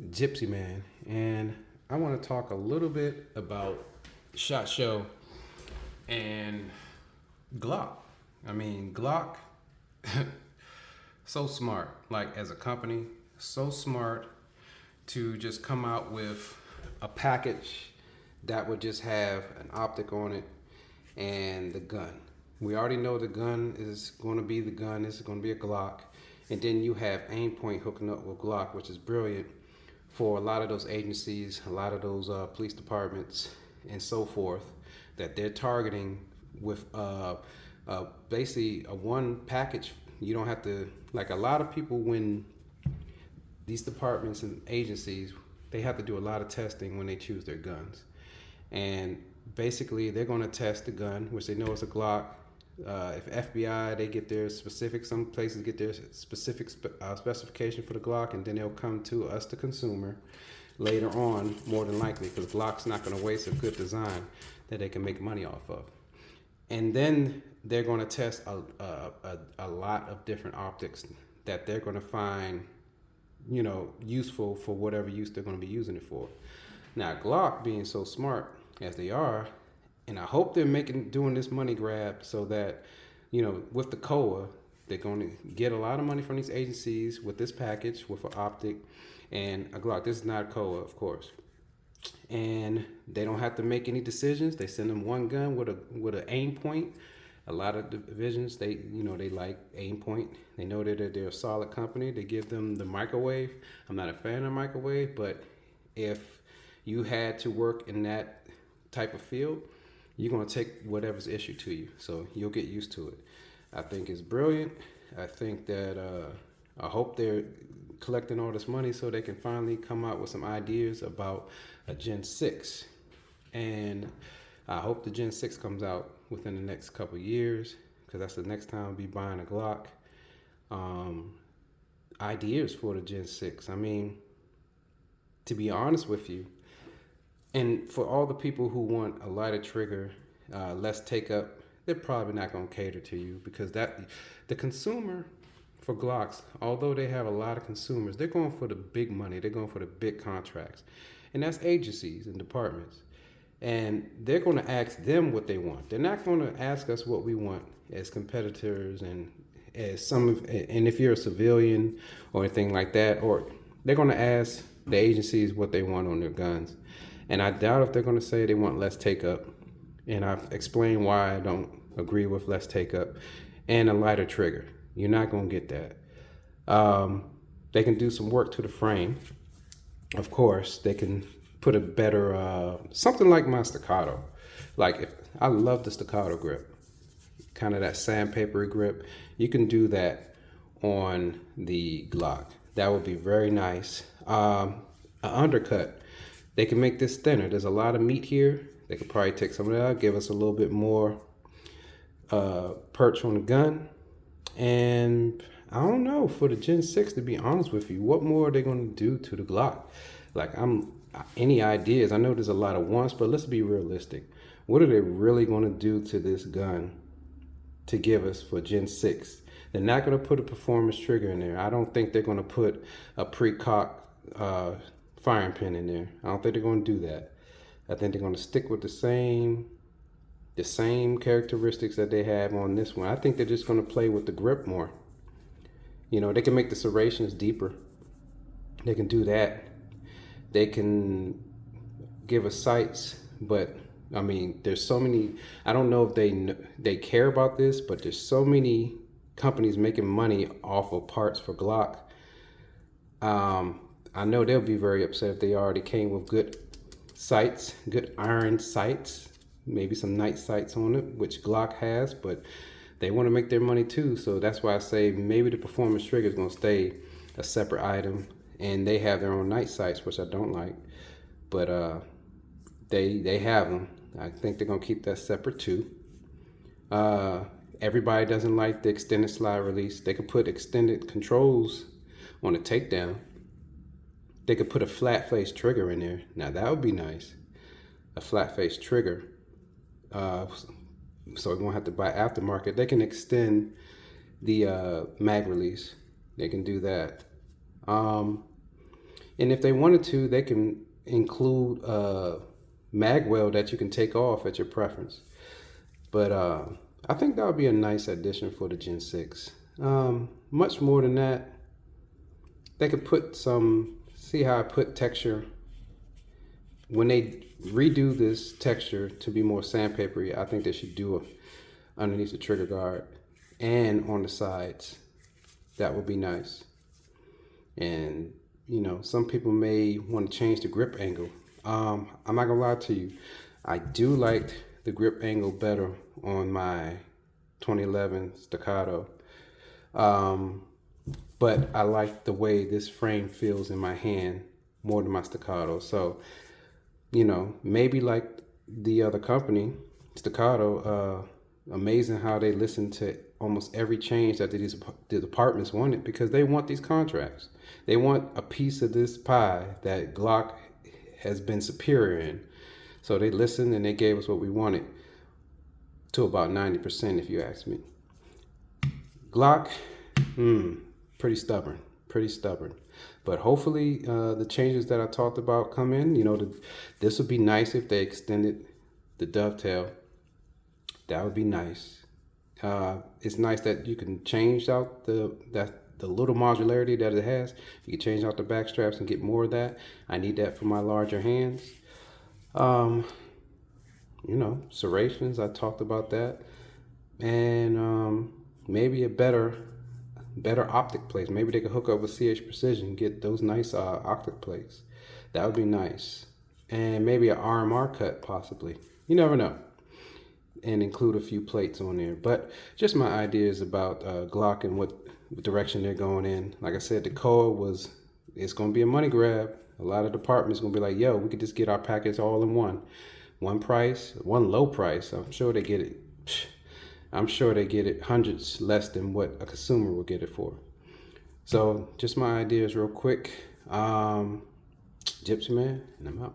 Gypsy Man, and I want to talk a little bit about SHOT Show and Glock. I mean, Glock, so smart, like as a company, so smart to just come out with a package that would just have an optic on it and the gun. We already know the gun is going to be the gun. This is going to be a Glock. And then you have aim point hooking up with Glock, which is brilliant for a lot of those agencies, a lot of those police departments, and so forth, that they're targeting with basically a one package. You don't have to, like a lot of people, when these departments and agencies, they have to do a lot of testing when they choose their guns. And basically, they're going to test the gun, which they know is a Glock. If FBI, they get their specific, some places get their specific specification for the Glock, and then they'll come to us, the consumer, later on, more than likely, because Glock's not going to waste a good design that they can make money off of. And then they're going to test a lot of different optics that they're going to find, useful for whatever use they're going to be using it for. Now, Glock being so smart as they are, and I hope they're doing this money grab so that, with the COA, they're going to get a lot of money from these agencies with this package, with an optic and a Glock. This is not a COA, of course. And they don't have to make any decisions. They send them one gun with an aim point. A lot of divisions, they like aim point. They know that they're a solid company. They give them the microwave. I'm not a fan of microwave, but if you had to work in that type of field, you're going to take whatever's issued to you. So you'll get used to it. I think it's brilliant. I think that I hope they're collecting all this money so they can finally come out with some ideas about a Gen 6. And I hope the Gen 6 comes out within the next couple of years, because that's the next time I'll be buying a Glock. Ideas for the Gen 6. I mean, to be honest with you, and for all the people who want a lighter trigger, less take up, they're probably not going to cater to you, because the consumer for Glocks, although they have a lot of consumers, they're going for the big money. They're going for the big contracts. And that's agencies and departments. And they're going to ask them what they want. They're not going to ask us what we want as competitors and and if you're a civilian or anything like that, or they're going to ask the agencies what they want on their guns. And I doubt if they're going to say they want less take up. And I've explained why I don't agree with less take up and a lighter trigger. You're not going to get that. They can do some work to the frame. Of course, they can put a better, something like my staccato. I love the staccato grip, kind of that sandpapery grip. You can do that on the Glock. That would be very nice. An undercut, they can make this thinner. There's a lot of meat here. They could probably take some of that out, give us a little bit more perch on the gun. And I don't know, for the Gen 6, to be honest with you, what more are they going to do to the Glock? Any ideas? I know there's a lot of wants, but let's be realistic. What are they really going to do to this gun to give us for Gen 6? They're not going to put a performance trigger in there. I don't think they're going to put a pre-cock firing pin in there. I don't think they're going to do that. I think they're going to stick with the same characteristics that they have on this one. I think they're just going to play with the grip more. They can make the serrations deeper. They can do that. They can give us sights, but I mean, there's so many. I don't know if they care about this, but there's so many companies making money off of parts for Glock. I know they'll be very upset if they already came with good sights, good iron sights, maybe some night sights on it, which Glock has, but they want to make their money too. So that's why I say maybe the performance trigger is going to stay a separate item, and they have their own night sights, which I don't like, but they have them. I think they're going to keep that separate too. Everybody doesn't like the extended slide release. They could put extended controls on a takedown. They could put a flat face trigger in there. Now that would be nice. A flat face trigger. So we won't have to buy aftermarket. They can extend the mag release. They can do that. And if they wanted to, they can include a mag weld that you can take off at your preference. But I think that would be a nice addition for the Gen 6. Much more than that, they could put some, see how I put texture. When they redo this texture to be more sandpapery, I think they should do it underneath the trigger guard and on the sides. That would be nice. And you know, some people may want to change the grip angle. I'm not gonna lie to you, I do like the grip angle better on my 2011 Staccato. But I like the way this frame feels in my hand more than my Staccato. So, you know, maybe like the other company, Staccato, amazing how they listen to almost every change that the departments wanted, because they want these contracts. They want a piece of this pie that Glock has been superior in. So they listened and they gave us what we wanted, to about 90% if you ask me. Glock, pretty stubborn. But hopefully the changes that I talked about come in. You know, this would be nice if they extended the dovetail. That would be nice. It's nice that you can change out the little modularity that it has. You can change out the back straps and get more of that. I need that for my larger hands. You know, serrations, I talked about that. And maybe a better optic plates. Maybe they could hook up with CH Precision and get those nice optic plates. That would be nice. And maybe an RMR cut possibly. You never know. And include a few plates on there. But just my ideas about Glock and what direction they're going in. Like I said, the COA it's going to be a money grab. A lot of departments going to be like, yo, we could just get our package all in one price, one low price. I'm sure they get it hundreds less than what a consumer will get it for. So just my ideas real quick. Gypsy Man, and I'm out.